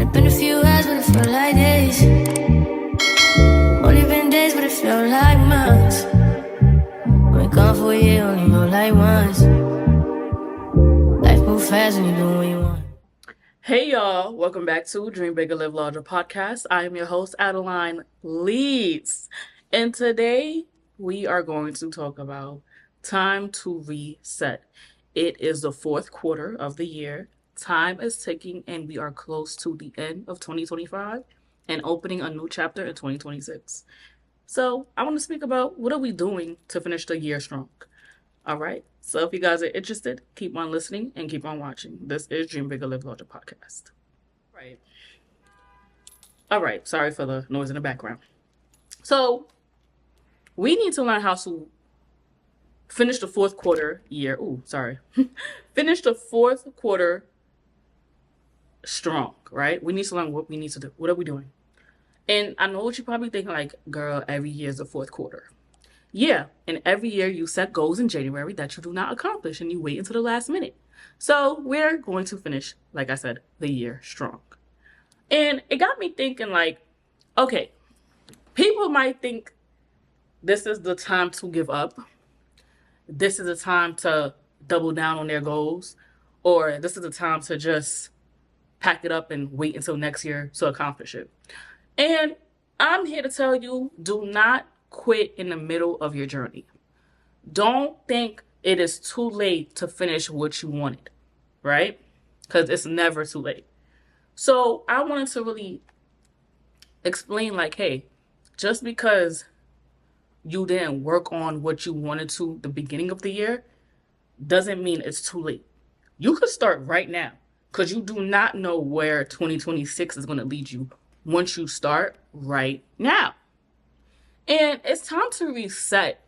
Only been a few hours, but it felt like days. Only been days, but it felt like months. Been gone for a year, only know like once. Life move fast when you do what you want. Hey y'all, welcome back to Dream Bigger, Live Larger podcast. I am your host, Adeline Leeds. And today we are going to talk about time to reset. It is the fourth quarter of the year. Time is ticking and we are close to the end of 2025 and opening a new chapter in 2026. So I want to speak about what are we doing to finish the year strong. All right. So if you guys are interested, keep on listening and keep on watching. This is Dream Bigger, Live Larger podcast. Right. All right. Sorry for the noise in the background. So we need to learn how to finish the fourth quarter year. Finish the fourth quarter strong, right? We need to learn what we need to do. What are we doing? And I know what you're probably thinking, like, girl, every year is the fourth quarter. Yeah, and every year you set goals in January that you do not accomplish and you wait until the last minute. So we're going to finish, like I said, the year strong. And it got me thinking, like, okay, people might think this is the time to give up. This is the time to double down on their goals. Or this is the time to just pack it up and wait until next year to accomplish it. And I'm here to tell you, do not quit in the middle of your journey. Don't think it is too late to finish what you wanted, right? Because it's never too late. So I wanted to really explain, like, hey, just because you didn't work on what you wanted to the beginning of the year doesn't mean it's too late. You could start right now because you do not know where 2026 is going to lead you once you start right now. And it's time to reset.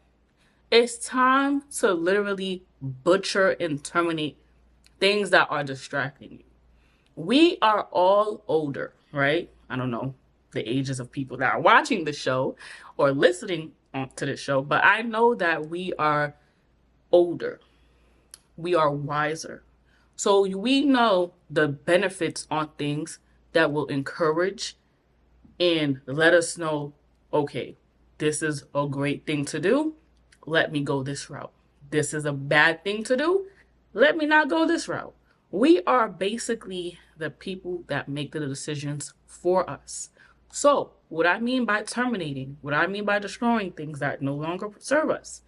It's time to literally butcher and terminate things that are distracting you. We are all older, right? I don't know the ages of people that are watching the show or listening to the show, but I know that we are older. We are wiser. So we know the benefits on things that will encourage and let us know, okay, this is a great thing to do. Let me go this route. This is a bad thing to do. Let me not go this route. We are basically the people that make the decisions for us. So what I mean by terminating, what I mean by destroying things that no longer serve us,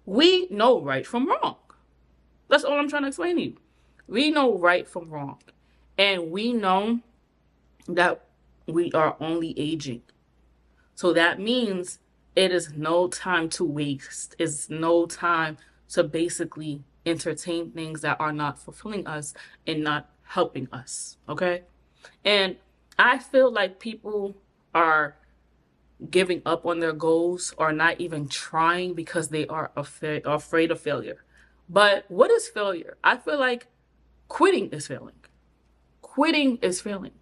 we know right from wrong. That's all I'm trying to explain to you. We know right from wrong. And we know that we are only aging. So that means it is no time to waste. It's no time to basically entertain things that are not fulfilling us and not helping us, okay? And I feel like people are giving up on their goals or not even trying because they are afraid of failure. But what is failure? I feel like quitting is failing. Quitting is failing.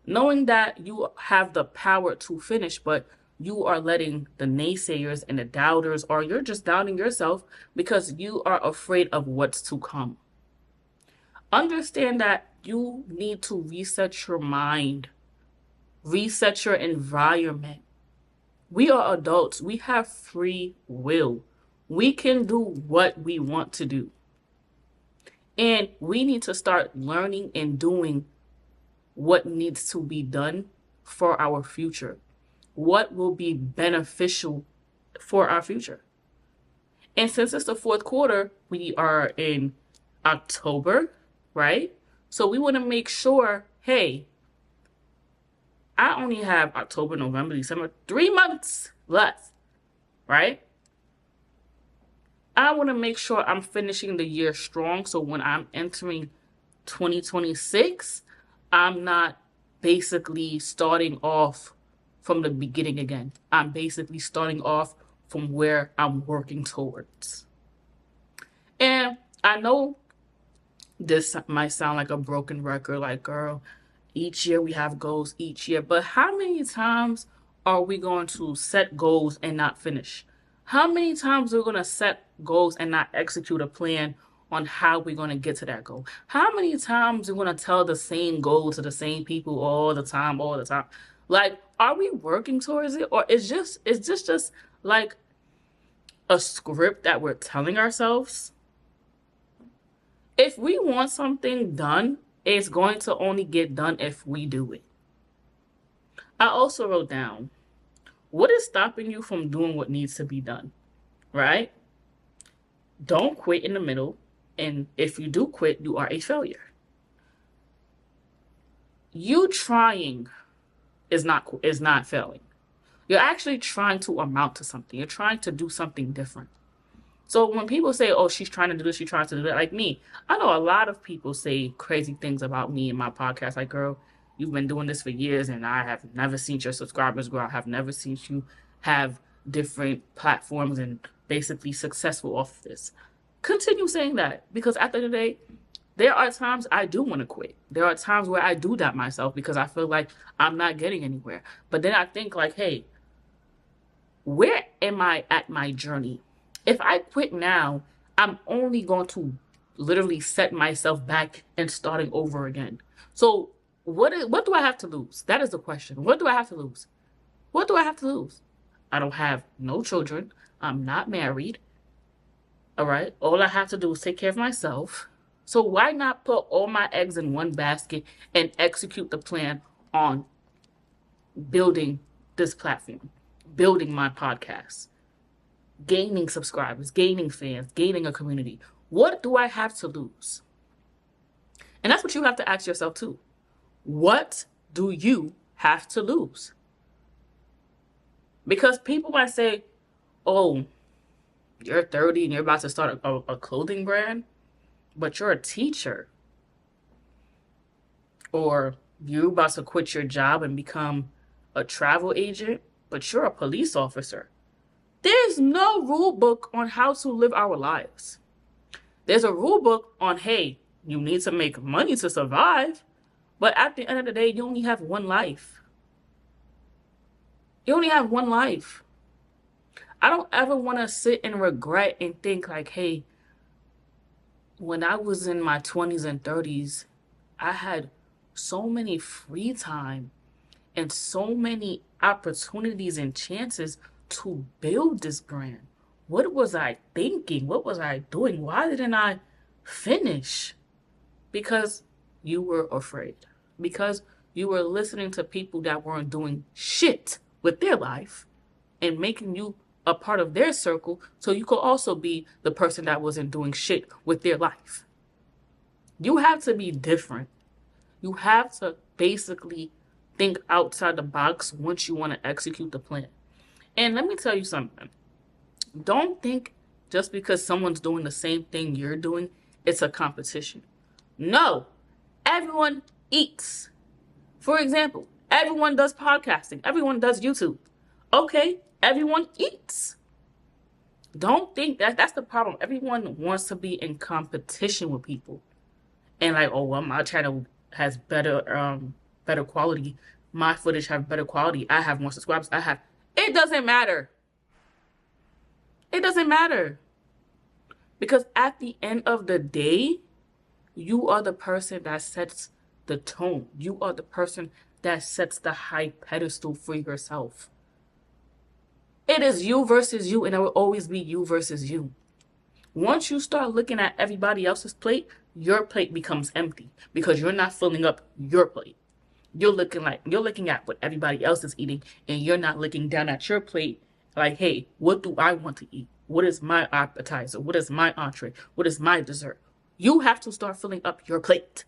Knowing that you have the power to finish, but you are letting the naysayers and the doubters, or you're just doubting yourself because you are afraid of what's to come. Understand that you need to reset your mind, reset your environment. We are adults. We have free will. We can do what we want to do. And we need to start learning and doing what needs to be done for our future. What will be beneficial for our future. And since it's the fourth quarter, we are in October, right? So we want to make sure, hey, I only have October, November, December, 3 months left, right? I want to make sure I'm finishing the year strong. So when I'm entering 2026, I'm not basically starting off from the beginning again. I'm basically starting off from where I'm working towards. And I know this might sound like a broken record, like, girl, each year we have goals each year. But how many times are we going to set goals and not finish? How many times are we going to set goals and not execute a plan on how we're going to get to that goal. How many times are we going to tell the same goal to the same people all the time? Like, are we working towards it? Or is this just like a script that we're telling ourselves? If we want something done, it's going to only get done if we do it. I also wrote down, what is stopping you from doing what needs to be done, right? Don't quit in the middle. And if you do quit, you are a failure. You trying is not failing. You're actually trying to amount to something. You're trying to do something different. So when people say, oh, she's trying to do this, she's trying to do that, like me, I know a lot of people say crazy things about me in my podcast. Like, girl, you've been doing this for years and I have never seen your subscribers grow. I have never seen you have different platforms and basically successful off of this. Continue saying that, because at the end of the day, there are times I do want to quit. There are times where I do doubt myself because I feel like I'm not getting anywhere. But then I think like, hey, where am I at my journey? If I quit now, I'm only going to literally set myself back and starting over again. So what do I have to lose? That is the question. What do I have to lose? What do I have to lose? I don't have no children. I'm not married. All right. All I have to do is take care of myself. So why not put all my eggs in one basket and execute the plan on building this platform, building my podcast, gaining subscribers, gaining fans, gaining a community? What do I have to lose? And that's what you have to ask yourself too. What do you have to lose? Because people might say, oh, you're 30 and you're about to start a clothing brand, but you're a teacher. Or you're about to quit your job and become a travel agent, but you're a police officer. There's no rule book on how to live our lives. There's a rule book on, hey, you need to make money to survive. But at the end of the day, you only have one life. You only have one life. I don't ever want to sit and regret and think like, hey, when I was in my 20s and 30s, I had so many free time and so many opportunities and chances to build this brand. What was I thinking? What was I doing? Why didn't I finish? Because you were afraid. Because you were listening to people that weren't doing shit with their life and making you a part of their circle so you could also be the person that wasn't doing shit with their life. You have to be different. You have to basically think outside the box once you want to execute the plan. And let me tell you something. Don't think just because someone's doing the same thing you're doing, it's a competition. No, everyone eats. For example, everyone does podcasting. Everyone does YouTube. Okay, everyone eats. Don't think that's the problem. Everyone wants to be in competition with people. And like, oh, well, my channel has better quality. My footage have better quality. I have more subscribers. It doesn't matter. It doesn't matter. Because at the end of the day, you are the person that sets the tone. You are the person that sets the high pedestal for yourself. It is you versus you, and it will always be you versus you. Once you start looking at everybody else's plate, your plate becomes empty because you're not filling up your plate. You're looking at what everybody else is eating, and you're not looking down at your plate like, hey, what do I want to eat? What is my appetizer? What is my entree? What is my dessert? You have to start filling up your plate.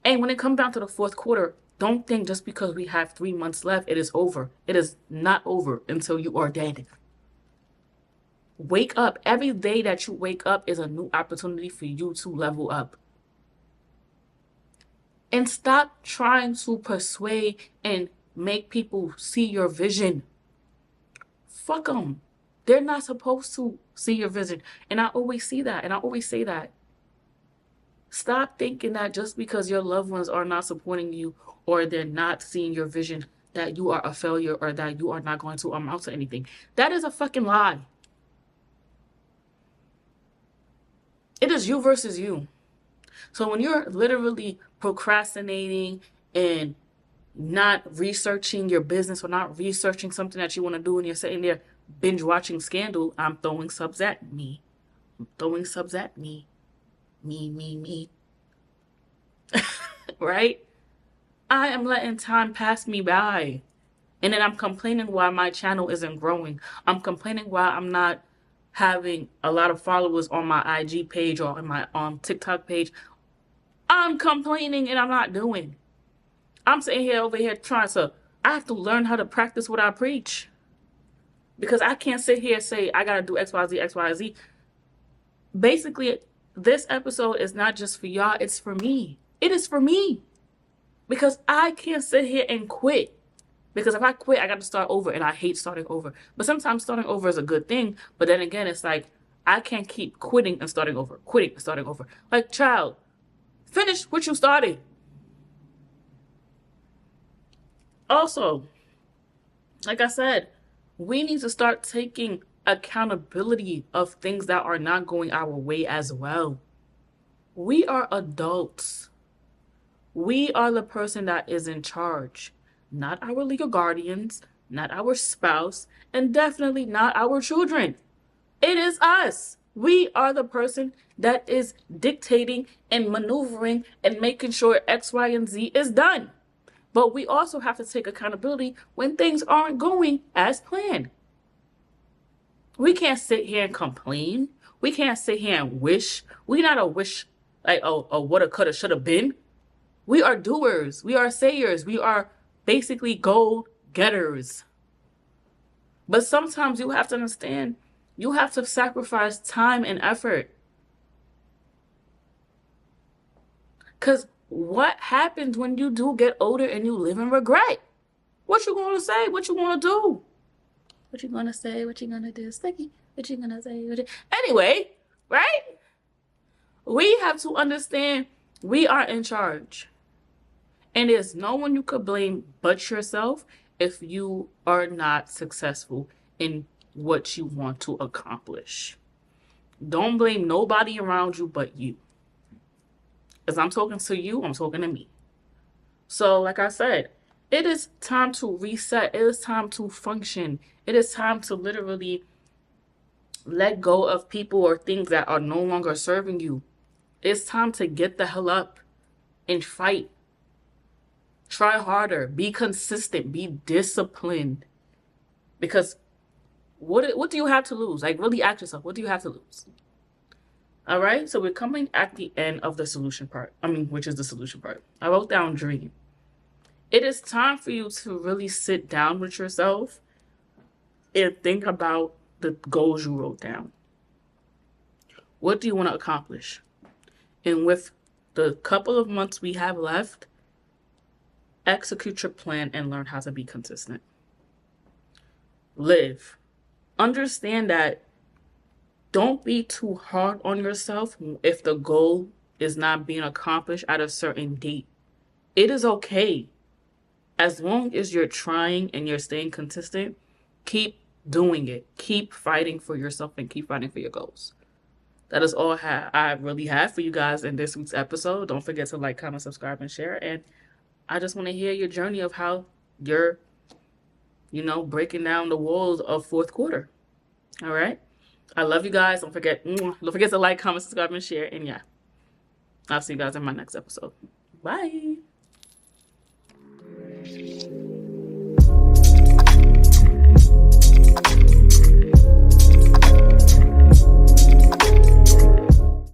And when it comes down to the fourth quarter, don't think just because we have 3 months left, it is over. It is not over until you are dead. Wake up. Every day that you wake up is a new opportunity for you to level up. And stop trying to persuade and make people see your vision. Fuck them. They're not supposed to see your vision. And I always see that. And I always say that. Stop thinking that just because your loved ones are not supporting you or they're not seeing your vision, that you are a failure or that you are not going to amount to anything. That is a fucking lie. It is you versus you. So when you're literally procrastinating and not researching your business or not researching something that you want to do and you're sitting there binge watching Scandal, I'm throwing subs at me. I'm throwing subs at me. Me. Right? I am letting time pass me by. And then I'm complaining why my channel isn't growing. I'm complaining why I'm not having a lot of followers on my IG page or on my TikTok page. I'm complaining and I'm not doing. I'm sitting here over here trying to, I have to learn how to practice what I preach. Because I can't sit here and say, I got to do XYZ, XYZ. Basically, this episode is not just for y'all, it's for me. It is for me. Because I can't sit here and quit. Because if I quit, I got to start over, and I hate starting over. But sometimes starting over is a good thing. But then again, it's like, I can't keep quitting and starting over, quitting and starting over. Like, child, finish what you started. Also, like I said, we need to start taking accountability of things that are not going our way as well. We are adults. We are the person that is in charge. Not our legal guardians, not our spouse, and definitely not our children. It is us. We are the person that is dictating and maneuvering and making sure X, Y, and Z is done. But we also have to take accountability when things aren't going as planned. We can't sit here and complain. We can't sit here and wish. We're not a wish, like, oh, woulda, coulda, shoulda been. We are doers. We are sayers. We are basically goal getters. But sometimes you have to understand, you have to sacrifice time and effort. Because what happens when you do get older and you live in regret? What you gonna say? What you gonna do? What you gonna say? What you gonna do? Sticky. What you gonna say? Anyway, right? We have to understand we are in charge. And there's no one you could blame but yourself if you are not successful in what you want to accomplish. Don't blame nobody around you but you. As I'm talking to you, I'm talking to me. So, like I said, it is time to reset. It is time to function. It is time to literally let go of people or things that are no longer serving you. It's time to get the hell up and fight. Try harder. Be consistent. Be disciplined. Because what do you have to lose? Like, really ask yourself, what do you have to lose? All right, so we're coming at the end of the solution part. Which is the solution part. I wrote down dream. It is time for you to really sit down with yourself and think about the goals you wrote down. What do you want to accomplish? And with the couple of months we have left, execute your plan and learn how to be consistent. Live. Understand that don't be too hard on yourself if the goal is not being accomplished at a certain date. It is okay. As long as you're trying and you're staying consistent, keep doing it. Keep fighting for yourself and keep fighting for your goals. That is all I really have for you guys in this week's episode. Don't forget to like, comment, subscribe, and share. And I just want to hear your journey of how you're, breaking down the walls of fourth quarter. All right? I love you guys. Don't forget to like, comment, subscribe, and share. And yeah, I'll see you guys in my next episode. Bye.